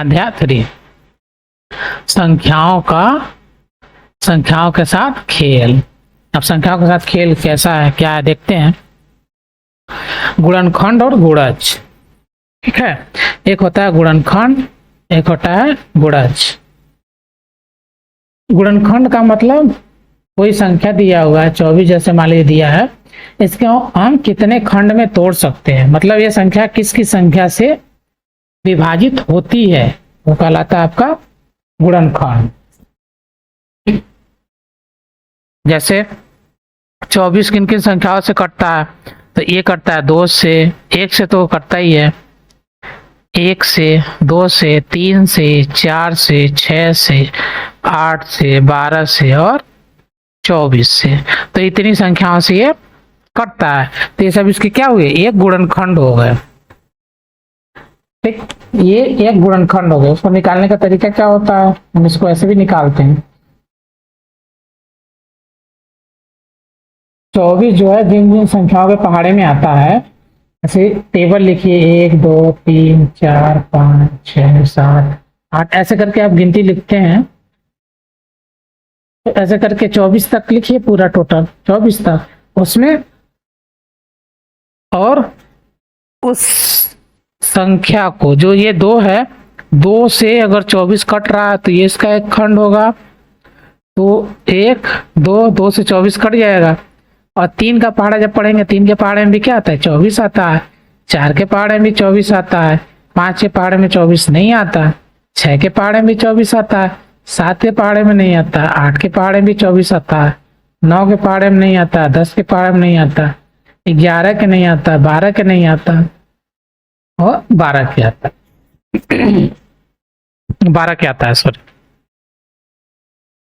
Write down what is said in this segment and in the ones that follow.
स्वाध्याय 3 संख्याओं के साथ खेल। अब संख्याओं के साथ खेल कैसा है, क्या है, देखते हैं। गुणनखंड और गुणज, ठीक है। एक होता है गुणनखंड, एक होता है गुणज। गुणनखंड का मतलब कोई संख्या दिया हुआ है, 24 जैसे मान लीजिए दिया है, इसके हम कितने खंड में तोड़ सकते हैं, मतलब ये संख्या किसकी संख्या से विभाजित होती है, वो कहलाता है आपका गुणनखंड। जैसे 24 किन किन संख्याओं से कटता है, तो ये कटता है 2 से, 1 से तो कटता ही है, 1 से, 2 से, 3 से, 4 से, 6 से, 8 से, 12 से और 24 से। तो इतनी संख्याओं से ये कटता है, तो ये सब इसके क्या हुए, एक गुणनखंड हो गए। ठीक, ये एक गुणनखंड हो गया। उसको निकालने का तरीका क्या होता है, हम इसको ऐसे भी निकालते हैं। 24 जो है जिन जिन संख्याओं के पहाड़े में आता है, ऐसे टेबल लिखिए, 1 2 3 4 5 6 7 8 ऐसे करके आप गिनती लिखते हैं। तो ऐसे करके 24 तक लिखिए, पूरा टोटल 24 तक, उसमें और उस संख्या को, जो ये 2 है, 2 से अगर 24 कट रहा है तो ये इसका एक खंड होगा, तो 1 2 2 से 24 कट जाएगा। और 3 का पहाड़ा जब पढ़ेंगे, 3 के पहाड़े में भी क्या आता है, 24 आता है। 4 के पहाड़े में भी 24 आता है। 5 के पहाड़े में 24 नहीं आता। 6 के पहाड़े में भी 24 आता है। 7 के पहाड़े में नहीं आता। 8 के पहाड़े में भी 24 आता है। 9 के पहाड़े में नहीं आता। 10 के पहाड़े में नहीं आता। 11 के नहीं आता। 12 के नहीं आता और 12 के आता है 12 के आता है, सॉरी।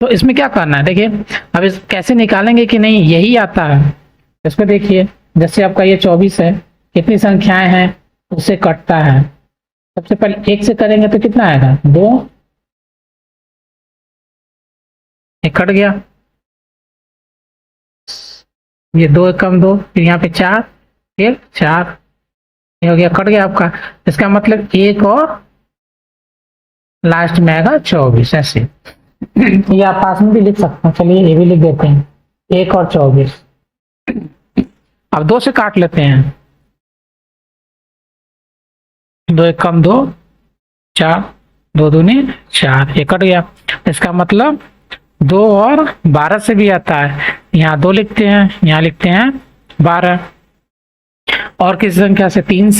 तो इसमें क्या करना है, देखिए अब इस कैसे निकालेंगे कि नहीं यही आता है। इस पर देखिए, जैसे आपका ये 24 है, कितनी संख्याएं हैं उससे कटता है। सबसे पहले 1 से करेंगे तो कितना आएगा, 2, एक कट गया, ये 2 कम 2, फिर यहाँ पे 4, फिर 4, ये हो गया, कट गया आपका। इसका मतलब 1 और लास्ट में आएगा 24, ऐसे। ये आप पास में भी लिख सकते हैं, चलिए ये भी लिख देते हैं, 1 और 24। अब 2 से काट लेते हैं, 2 एक कम 2, 4, 2 दूनी 4, ये कट गया। इसका मतलब 2 और 12 से भी आता है, यहाँ 2 लिखते हैं, यहाँ लिखते हैं 12। और किसी संख्या से, 3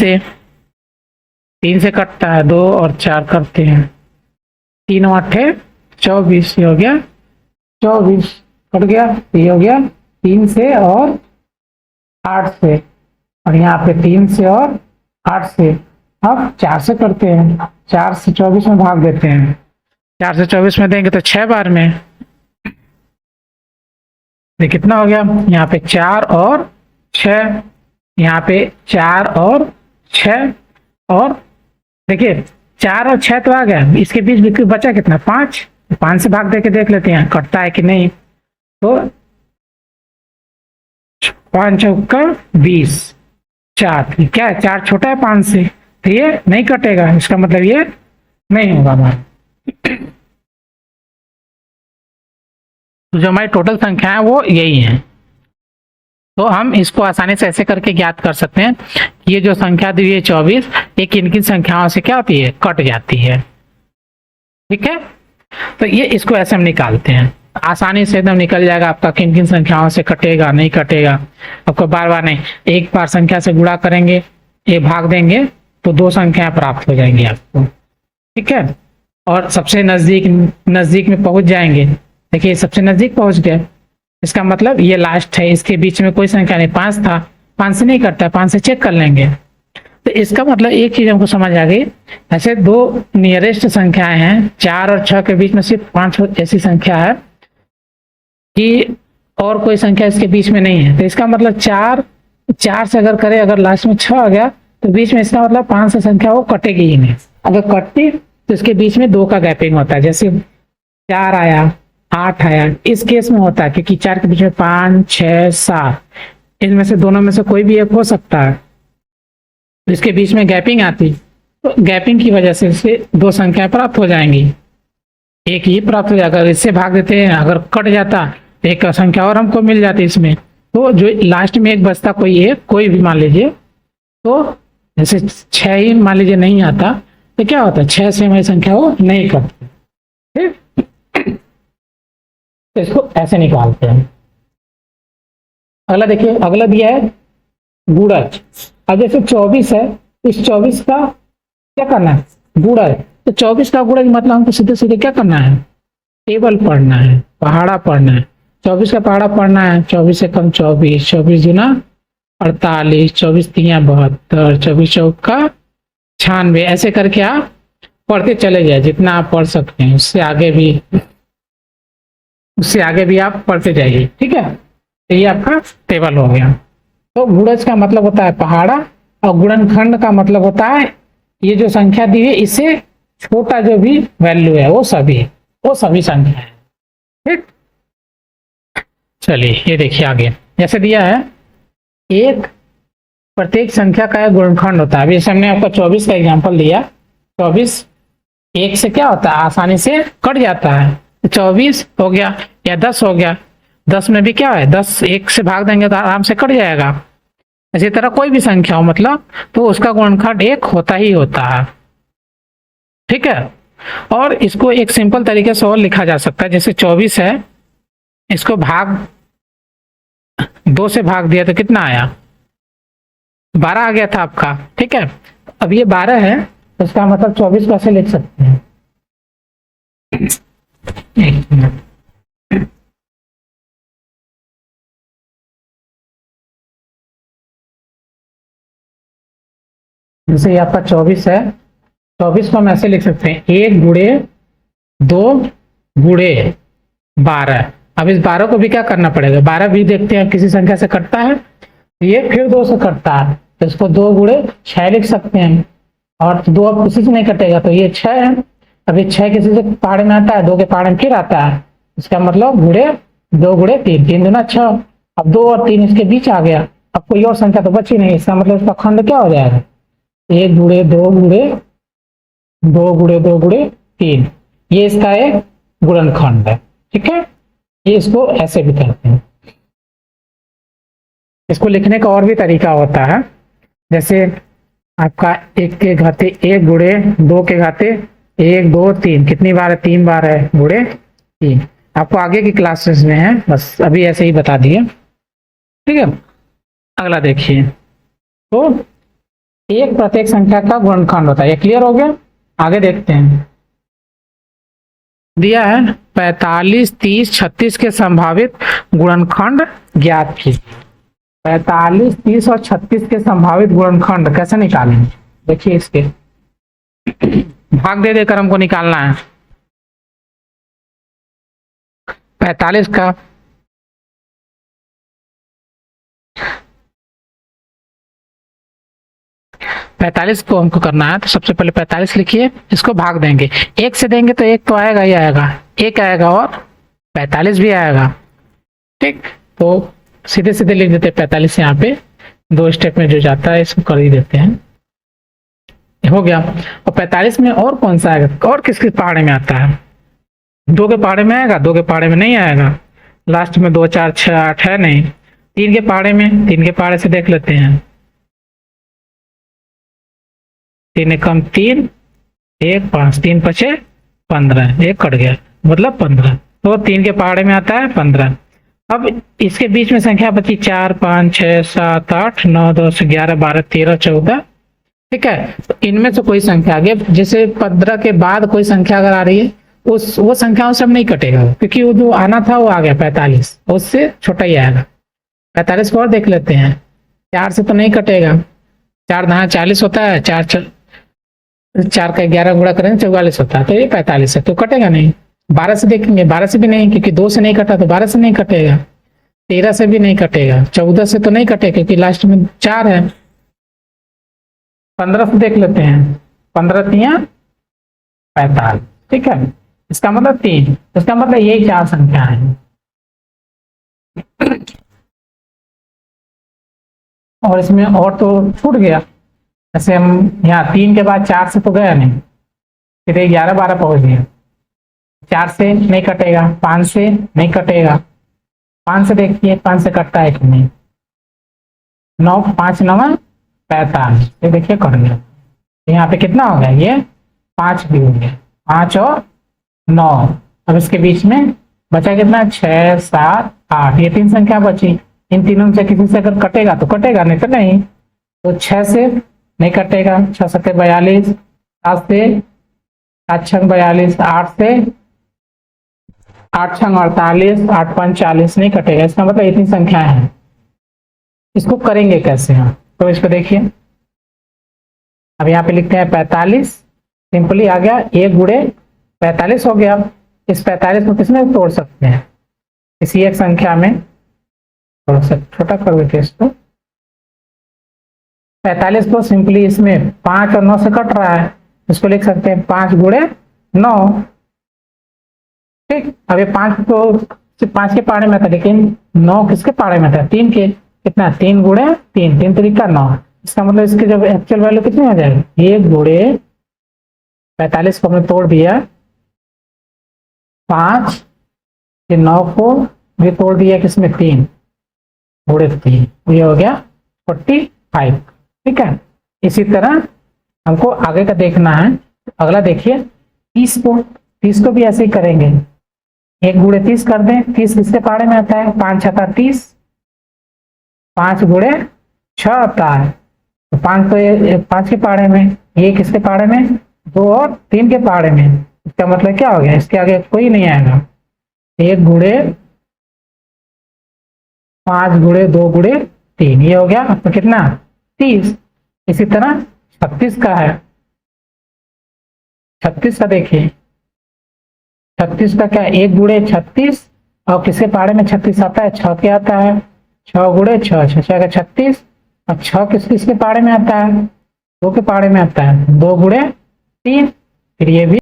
से कटता है, 2 और 4 करते हैं, 3 और 8 24, ये हो गया 24, कट गया। ये हो गया 3 से और 8 से, और यहाँ पे 3 से और 8 से। अब 4 से करते हैं, 4 से 24 में भाग देते हैं, 4 से 24 में देंगे तो 6 बार में, ये कितना हो गया, यहाँ पे 4 और 6, यहाँ पे 4 और 6, और देखिए 4 और 6 तो आ गया, इसके बीच बचा कितना, 5। 5 से भाग दे के देख लेते हैं कटता है कि नहीं। तो 5 चौका 20, 4 क्या है, 4 छोटा है 5 से, तो ये नहीं कटेगा, इसका मतलब ये नहीं होगा हमारा। तो जो हमारी टोटल संख्या है वो यही है। तो हम इसको आसानी से ऐसे करके ज्ञात कर सकते हैं कि ये जो संख्या दी है 24, ये किन किन संख्याओं से क्या होती है, कट जाती है। ठीक है, तो ये इसको ऐसे हम निकालते हैं, आसानी से एकदम निकल जाएगा आपका किन किन संख्याओं से कटेगा नहीं कटेगा। आपको बार बार नहीं, एक बार संख्या से गुणा करेंगे, ये भाग देंगे तो 2 संख्या प्राप्त हो जाएंगी आपको। ठीक है, और सबसे नजदीक में पहुंच जाएंगे। देखिए सबसे नजदीक पहुंच गए, इसका मतलब ये लास्ट है, इसके बीच में कोई संख्या नहीं, 5 था, 5 से नहीं कटता, 5 से चेक कर लेंगे। तो इसका मतलब एक चीज हमको समझ आ गई, ऐसे 2 नियरेस्ट संख्याएं हैं, 4 और 6 के बीच में सिर्फ 5 ऐसी संख्या है कि और कोई संख्या इसके बीच में नहीं है। तो इसका मतलब 4 से अगर करें, अगर लास्ट में 6 आ गया तो बीच में, इसका मतलब 5 से संख्या वो कटेगी ही नहीं। अगर कटती तो इसके बीच में 2 का गैपिंग होता है, जैसे 4 आया, 8 आया, इस केस में होता है क्योंकि 4 के बीच में 5 6 7, इनमें से दोनों में से कोई भी एक हो सकता है, इसके बीच में गैपिंग आती तो गैपिंग की वजह से इससे दो संख्याएं प्राप्त हो जाएंगी, एक ही प्राप्त हो जाएगा। अगर इससे भाग देते हैं, अगर कट जाता तो एक संख्या और हमको मिल जाती इसमें। तो जो लास्ट में एक बचता कोई एक, कोई भी मान लीजिए, तो जैसे 6 ही मान लीजिए नहीं आता, तो क्या होता है 6 से हमारी संख्या वो नहीं कटती। ठीक, तो इसको ऐसे निकालते हैं। अगला देखिए, अगला दिया है गुणज। अब जैसे 24 है, इस 24 का क्या करना है, गुणज। तो 24 का गुणज मतलब हमको सीधे सीधे क्या करना है, टेबल पढ़ना है, पहाड़ा पढ़ना है। 24 का पहाड़ा पढ़ना है, 24 से कम 24, 24 गुना 48, 24 तिया 72, 24 चौका 96, ऐसे करके आप पढ़ते चले जाए जितना आप पढ़ सकते हैं। उससे आगे भी आप पढ़ते जाइए। ठीक है, तो ये आपका टेबल हो गया। तो गुणज का मतलब होता है पहाड़ा, और गुणनखंड का मतलब होता है ये जो संख्या दी है इससे छोटा जो भी वैल्यू है वो सभी संख्या है। ठीक, चलिए ये देखिए आगे जैसे दिया है, एक प्रत्येक संख्या का एक गुणनखंड होता है। अभी जैसे हमने आपका 24 का एग्जांपल दिया, 24 एक से क्या होता है, आसानी से कट जाता है। 24 हो गया या 10 हो गया, 10 में भी क्या है, 10 एक से भाग देंगे तो आराम से कट जाएगा। इसी तरह कोई भी संख्या हो मतलब, तो उसका गुणनखंड एक होता ही होता है। ठीक है, और इसको एक सिंपल तरीके से और लिखा जा सकता है। जैसे 24 है, इसको भाग 2 से भाग दिया तो कितना आया, 12 आ गया था आपका। ठीक है, अब ये 12 है, तो इसका मतलब 24 को ऐसे लिख सकते हैं। एक मिनट, जैसे ये आपका 24 है, 24 को हम ऐसे लिख सकते हैं 1 गुणे 2 गुणे 12। अब इस 12 को भी क्या करना पड़ेगा, 12 भी देखते हैं किसी संख्या से कटता है, ये फिर 2 से कटता है, तो इसको 2 गुणे 6 लिख सकते हैं। और 2 अब किसी से नहीं कटेगा तो ये 6 है। अभी 6 किसी से पहाड़े में आता है, 2 के पहाड़े में फिर आता है, इसका मतलब गुणे 2 गुणे 3, 3 दूना 6। अब 2 और 3 इसके बीच आ गया, अब कोई और संख्या तो बची नहीं, इसका मतलब इसका खंड क्या हो जाएगा, 1 गुणे 2 गुणे 2 गुणे 2 गुणे 3, ये इसका एक गुणनखंड है। ठीक है, ये इसको ऐसे भी करते हैं। इसको लिखने का और भी तरीका होता है, जैसे आपका 1 के घाते 1 गुणे 2 के घाते 1 2 3, कितनी बार है, 3 बार है, गुणे 3। आपको आगे की क्लासेस में है, बस अभी ऐसे ही बता दिए। ठीक है, अगला देखिए, तो एक प्रत्येक संख्या का गुणनखंड होता है। ये क्लियर हो गया, आगे देखते हैं। दिया है 45 30 36 के संभावित गुणनखंड ज्ञात कीजिए। 45 30 और 36 के संभावित गुणनखंड कैसे निकालेंगे, देखिए इसके भाग दे देकर हमको निकालना है। 45 का 45 को हमको करना है, तो सबसे पहले 45 लिखिए, इसको भाग देंगे, 1 से देंगे तो 1 तो आएगा ही आएगा, 1 आएगा और 45 भी आएगा। ठीक, तो सीधे सीधे लिख देते हैं 45, यहाँ पे 2 स्टेप में जो जाता है इसको कर ही देते हैं, हो गया। और 45 में और कौन सा आएगा, और किस किस पहाड़े में आता है, 2 के पहाड़े में आएगा, 2 के पहाड़े में नहीं आएगा, लास्ट में 2 4 6 8 है नहीं, 3 के पहाड़े में, 3 के पहाड़े से देख लेते हैं, 3 कम 3 1 5, 3 5 15, 1 कट गया मतलब 15, तो 3 के पहाड़े में आता है 15। अब इसके बीच में संख्या बची 4 5 6 7 8 9 10 11 12 13 14। ठीक है, तो इनमें से कोई संख्या आ गई, जैसे 15 के बाद कोई संख्या अगर आ रही है, वो संख्याओं से अब नहीं कटेगा, क्योंकि वो जो आना था वो आ गया 45, उससे छोटा ही आएगा। 45 को और देख लेते हैं, 4 से तो नहीं कटेगा, 4 दहा 40 होता है, 4 का 11 गुणा करेंगे 44 होता है, तो ये 45 है, तो कटेगा नहीं। 12 से देखेंगे, 12 से भी नहीं, क्योंकि 2 से नहीं कटा, तो 12 से नहीं कटेगा, 13 से भी नहीं कटेगा, 14 से तो नहीं कटेगा क्योंकि लास्ट में 4 है। 15 से देख लेते हैं, 15 तिया 45। ठीक है, इसका मतलब 3, इसका मतलब यही 4 संख्या है। और इसमें और तो छूट गया, जैसे हम यहाँ 3 के बाद 4 से तो गया नहीं, फिर 11 12 पहुंच गया। 4 से नहीं कटेगा, 5 से नहीं कटेगा, 5 से देखिए 5 से कटता है कि नहीं। 9 5 9 45, ये देखिए कट गया। यहाँ पे कितना हो गया, ये 5 भी हो गया, 5 और 9। अब इसके बीच में बचा कितना, 6 7 8, ये 3 संख्या बची। इन तीनों में से किसी से अगर कटेगा तो कटेगा, नहीं तो नहीं। तो 6 से नहीं कटेगा, 6 7 42, 7 से 7 6 42, 8 से 8 6 48, 8 5 40, नहीं कटेगा। इसका मतलब इतनी संख्याएं हैं। इसको करेंगे कैसे हम, तो इसको देखिए। अब यहाँ पे लिखते हैं 45, सिंपली आ गया, 1 गुणे 45 हो गया। इस 45 को किसमें तोड़ सकते हैं, किसी एक संख्या में तोड़ सकते। छोटा कर देते इसको। 45 को सिंपली इसमें 5 और 9 से कट रहा है, इसको लिख सकते हैं 5 गुणे 9। ठीक, अब ये 5 तो सिर्फ 5 के पारे में था, लेकिन 9 किसके पारे में था, 3 के। कितना, 3 गुणे 3, 3 तरीका 9। इसका मतलब इसकी जब एक्चुअल वैल्यू कितनी हो जाएगी, 1 गुणे 45 को हमने तोड़ दिया 5, फिर 9 को भी तोड़ दिया किसमें, 3 गुणे 3, ये हो गया 45। ठीक है, इसी तरह हमको आगे का देखना है। अगला देखिए 30 को भी ऐसे ही करेंगे। 1 गुणे 30 कर दें, 30 किसके पारे में आता है, 5 छठा 30, 5 गुणे 6 आता है, तो 5 तो ये 5 के पारे में, ये किसके पारे में, 2 और 3 के पारे में। इसका मतलब क्या हो गया, इसके आगे कोई नहीं आएगा। 1 गुणे 5 गुणे 2 गुणे 3, ये हो गया तो कितना, 30। इसी तरह 36 का है, 36 का देखिए। 36 का क्या, 1 गुणे 36, और किसके पारे में 36 आता है, 6 के आता है, 6 गुणे 6, 6 का 36, और 6 किसके पारे में आता है, 2 के पारे में आता है, 2 गुणे 3, फिर ये भी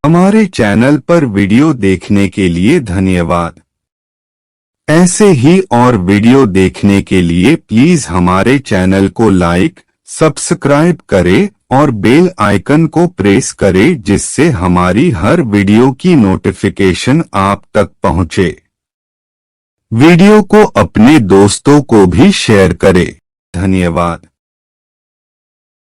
हमारे चैनल पर वीडियो देखने के लिए धन्यवाद। ऐसे ही और वीडियो देखने के लिए प्लीज हमारे चैनल को लाइक, सब्सक्राइब करें और बेल आइकन को प्रेस करें जिससे हमारी हर वीडियो की नोटिफिकेशन आप तक पहुंचे। वीडियो को अपने दोस्तों को भी शेयर करें। धन्यवाद।